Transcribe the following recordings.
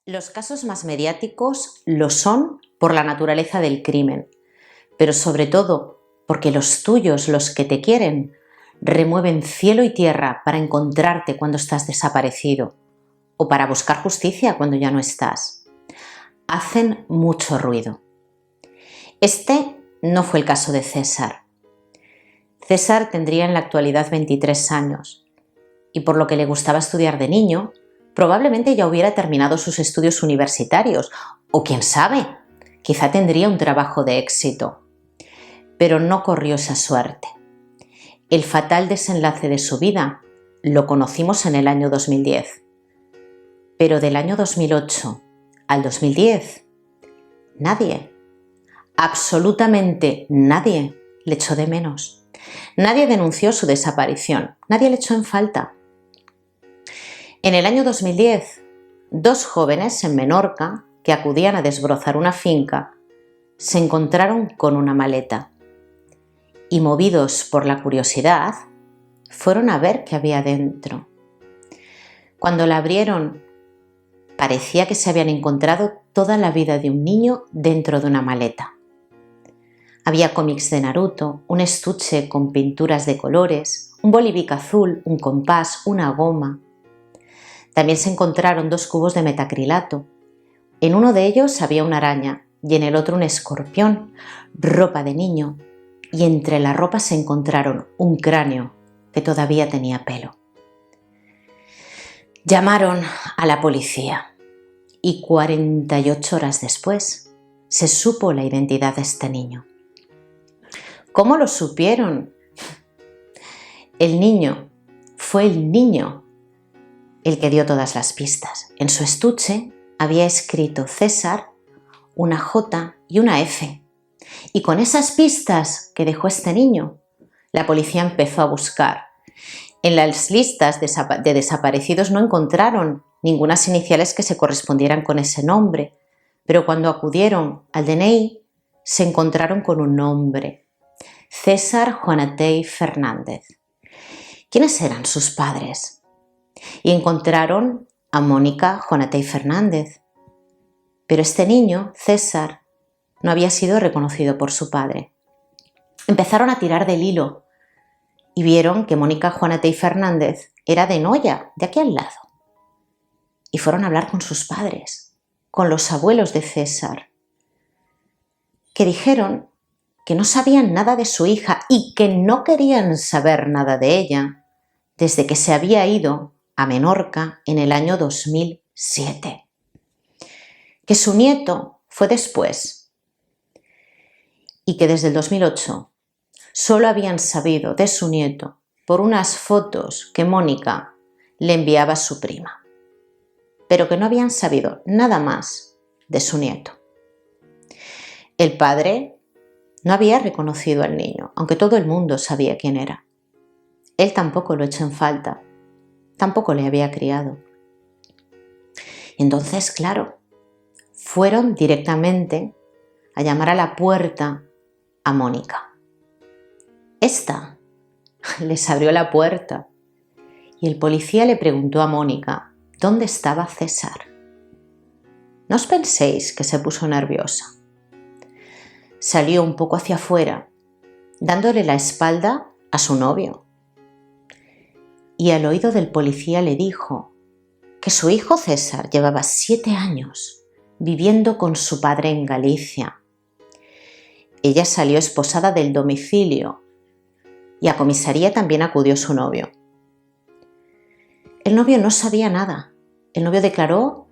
Los casos más mediáticos lo son por la naturaleza del crimen, pero sobre todo porque los tuyos, los que te quieren, remueven cielo y tierra para encontrarte cuando estás desaparecido o para buscar justicia cuando ya no estás. Hacen mucho ruido. Este no fue el caso de César. César tendría en la actualidad 23 años y por lo que le gustaba estudiar de niño, probablemente ya hubiera terminado sus estudios universitarios o quién sabe, quizá tendría un trabajo de éxito. Pero no corrió esa suerte. El fatal desenlace de su vida lo conocimos en el año 2010. Pero del año 2008 al 2010, nadie, absolutamente nadie, le echó de menos. Nadie denunció su desaparición, nadie le echó en falta. En el año 2010, dos jóvenes en Menorca que acudían a desbrozar una finca se encontraron con una maleta y, movidos por la curiosidad, fueron a ver qué había dentro. Cuando la abrieron, parecía que se habían encontrado toda la vida de un niño dentro de una maleta. Había cómics de Naruto, un estuche con pinturas de colores, un bolivic azul, un compás, una goma. También se encontraron dos cubos de metacrilato. En uno de ellos había una araña y en el otro un escorpión, ropa de niño, y entre la ropa se encontraron un cráneo que todavía tenía pelo. Llamaron a la policía y 48 horas después se supo la identidad de este niño. ¿Cómo lo supieron? Fue el niño el que dio todas las pistas. En su estuche había escrito César, una J y una F. Y con esas pistas que dejó este niño, la policía empezó a buscar. En las listas de desaparecidos no encontraron ningunas iniciales que se correspondieran con ese nombre, pero cuando acudieron al DNI se encontraron con un nombre: César Juanatey Fernández. ¿Quiénes eran sus padres? Y encontraron a Mónica Juanatey Fernández. Pero este niño, César, no había sido reconocido por su padre. Empezaron a tirar del hilo y vieron que Mónica Juanatey Fernández era de Noya, de aquí al lado. Y fueron a hablar con sus padres, con los abuelos de César, que dijeron que no sabían nada de su hija y que no querían saber nada de ella desde que se había ido a Menorca en el año 2007. Que su nieto fue después y que desde el 2008 solo habían sabido de su nieto por unas fotos que Mónica le enviaba a su prima, pero que no habían sabido nada más de su nieto. El padre no había reconocido al niño, aunque todo el mundo sabía quién era. Él tampoco lo echó en falta, tampoco le había criado. Entonces, claro, fueron directamente a llamar a la puerta a Mónica. Esta les abrió la puerta y el policía le preguntó a Mónica dónde estaba César. No os penséis que se puso nerviosa. Salió un poco hacia afuera, dándole la espalda a su novio. Y al oído del policía le dijo que su hijo César llevaba 7 años viviendo con su padre en Galicia. Ella salió esposada del domicilio y a comisaría también acudió su novio. El novio no sabía nada. El novio declaró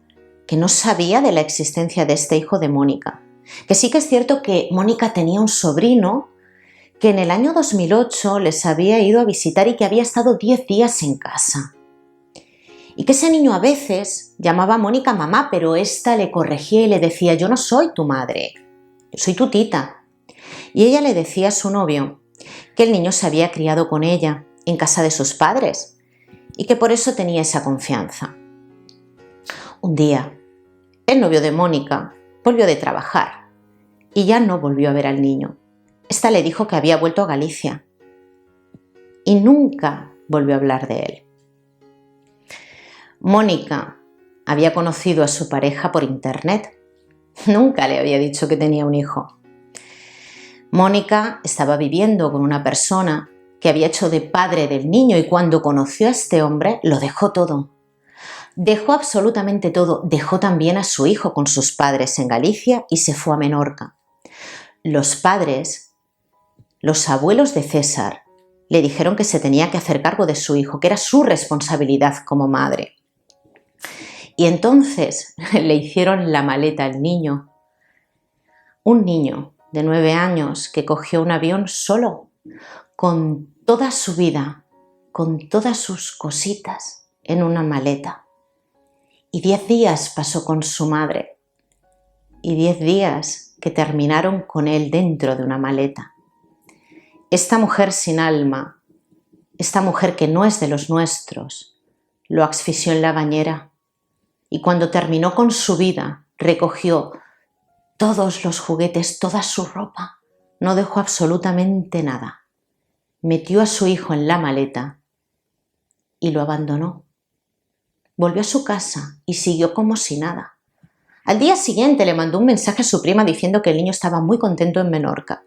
que no sabía de la existencia de este hijo de Mónica, que sí que es cierto que Mónica tenía un sobrino que en el año 2008 les había ido a visitar y que había estado 10 días en casa. Y que ese niño a veces llamaba a Mónica mamá, pero ésta le corregía y le decía: yo no soy tu madre, yo soy tu tita. Y ella le decía a su novio que el niño se había criado con ella en casa de sus padres y que por eso tenía esa confianza. Un día, el novio de Mónica volvió de trabajar y ya no volvió a ver al niño. Esta le dijo que había vuelto a Galicia y nunca volvió a hablar de él. Mónica había conocido a su pareja por internet. Nunca le había dicho que tenía un hijo. Mónica estaba viviendo con una persona que había hecho de padre del niño y cuando conoció a este hombre lo dejó todo. Dejó absolutamente todo, dejó también a su hijo con sus padres en Galicia y se fue a Menorca. Los padres, los abuelos de César, le dijeron que se tenía que hacer cargo de su hijo, que era su responsabilidad como madre. Y entonces le hicieron la maleta al niño. Un niño de 9 años que cogió un avión solo, con toda su vida, con todas sus cositas en una maleta. Y 10 días pasó con su madre. Y 10 días que terminaron con él dentro de una maleta. Esta mujer sin alma, esta mujer que no es de los nuestros, lo asfixió en la bañera. Y cuando terminó con su vida, recogió todos los juguetes, toda su ropa. No dejó absolutamente nada. Metió a su hijo en la maleta y lo abandonó. Volvió a su casa y siguió como si nada. Al día siguiente le mandó un mensaje a su prima diciendo que el niño estaba muy contento en Menorca,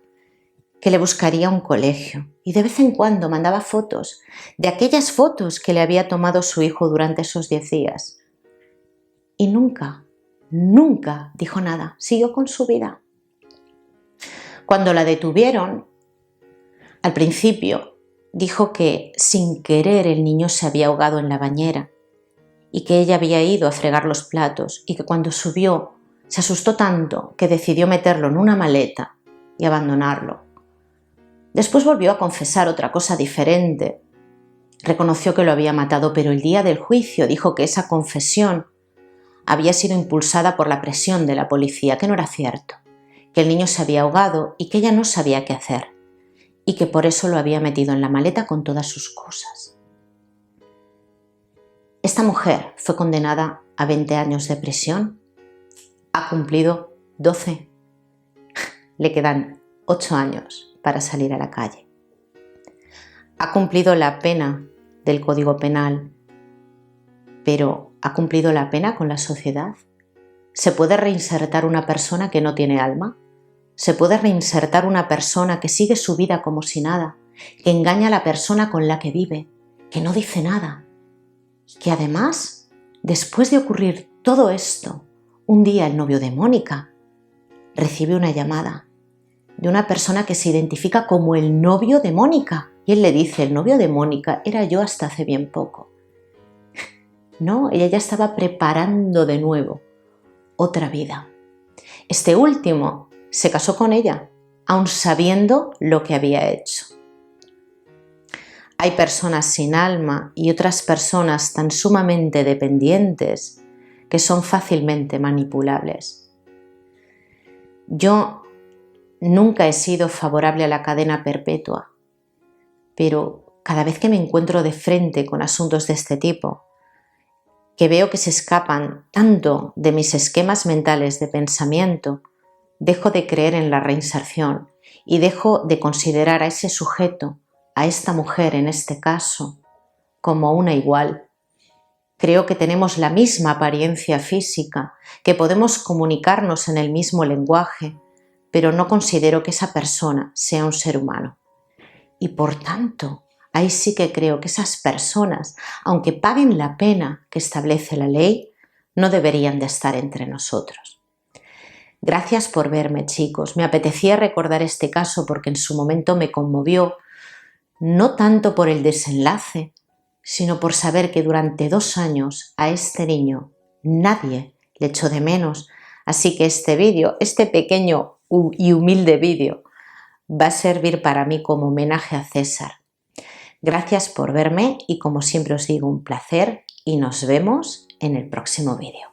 que le buscaría un colegio y de vez en cuando mandaba fotos de aquellas fotos que le había tomado su hijo durante esos 10 días. Y nunca dijo nada, siguió con su vida. Cuando la detuvieron, al principio dijo que sin querer el niño se había ahogado en la bañera y que ella había ido a fregar los platos y que cuando subió se asustó tanto que decidió meterlo en una maleta y abandonarlo. Después volvió a confesar otra cosa diferente. Reconoció que lo había matado, pero el día del juicio dijo que esa confesión había sido impulsada por la presión de la policía, que no era cierto, que el niño se había ahogado y que ella no sabía qué hacer y que por eso lo había metido en la maleta con todas sus cosas. Esta mujer fue condenada a 20 años de prisión, ha cumplido 12, le quedan 8 años para salir a la calle. Ha cumplido la pena del Código Penal, pero ¿ha cumplido la pena con la sociedad? ¿Se puede reinsertar una persona que no tiene alma? ¿Se puede reinsertar una persona que sigue su vida como si nada, que engaña a la persona con la que vive, que no dice nada? Y que además, después de ocurrir todo esto, un día el novio de Mónica recibe una llamada de una persona que se identifica como el novio de Mónica. Y él le dice, el novio de Mónica era yo hasta hace bien poco. No, ella ya estaba preparando de nuevo otra vida. Este último se casó con ella, aun sabiendo lo que había hecho. Hay personas sin alma y otras personas tan sumamente dependientes que son fácilmente manipulables. Yo nunca he sido favorable a la cadena perpetua, pero cada vez que me encuentro de frente con asuntos de este tipo, que veo que se escapan tanto de mis esquemas mentales de pensamiento, dejo de creer en la reinserción y dejo de considerar a ese sujeto, a esta mujer en este caso, como una igual. Creo que tenemos la misma apariencia física, que podemos comunicarnos en el mismo lenguaje, pero no considero que esa persona sea un ser humano. Y por tanto, ahí sí que creo que esas personas, aunque paguen la pena que establece la ley, no deberían de estar entre nosotros. Gracias por verme, chicos. Me apetecía recordar este caso porque en su momento me conmovió, no tanto por el desenlace, sino por saber que durante 2 años a este niño nadie le echó de menos. Así que este vídeo, este pequeño y humilde vídeo, va a servir para mí como homenaje a César. Gracias por verme y como siempre os digo, un placer y nos vemos en el próximo vídeo.